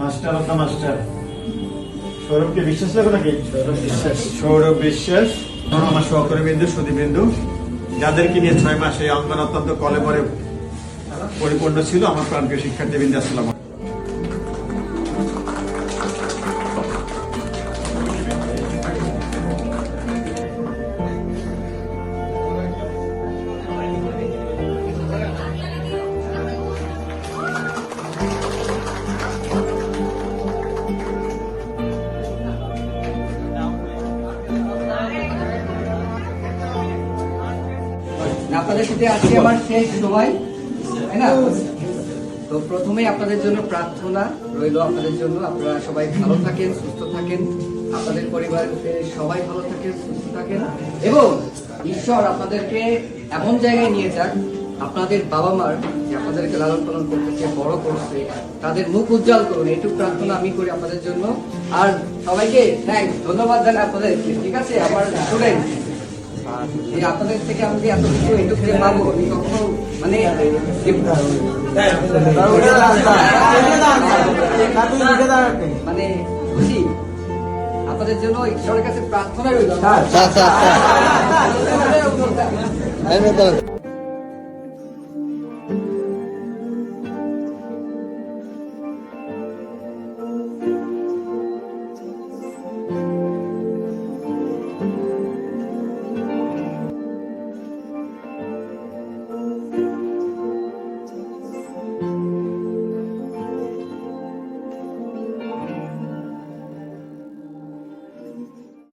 Master of the master সৌরভকে বিশ্বাস লাগো নাকি? সৌরভ বিশ্বাস আমার সহকর্মীবৃন্দু, সুধীবৃন্দু, যাদেরকে নিয়ে 6 মাসে অঙ্গন অত্যন্ত কলেবরে পরিপূর্ণ ছিল। আমার প্রাণপ্রিয় শিক্ষার্থীবৃন্দ, আসসালাম। আপনাদের সাথে আজকে আমার শেষ সময়, তাই না? তো প্রথমেই আপনাদের জন্য প্রার্থনা রইল, আপনাদের জন্য আপনারা সবাই ভালো থাকেন, সুস্থ থাকেন, আপনাদের পরিবারের সবাই ভালো থাকেন, সুস্থ থাকেন, এবং ঈশ্বর আপনাদেরকে এমন জায়গায় নিয়ে যাক, আপনাদের বাবা মার যে আপনাদেরকে লালন পালন করতেছে, বড় করছে, তাদের মুখ উজ্জ্বল করুন, এইটুকু প্রার্থনা আমি করি আপনাদের জন্য। আর সবাইকে থ্যাংকস, ধন্যবাদ জানাই আপনাদেরকে। ঠিক আছে, আমার স্টুডেন্ট, আপনাদের থেকে আমি এত কিছু এইটুকু পাবো আমি কখনো মানে খুশি। আপনাদের জন্য ঈশ্বরের কাছে প্রার্থনা রইল।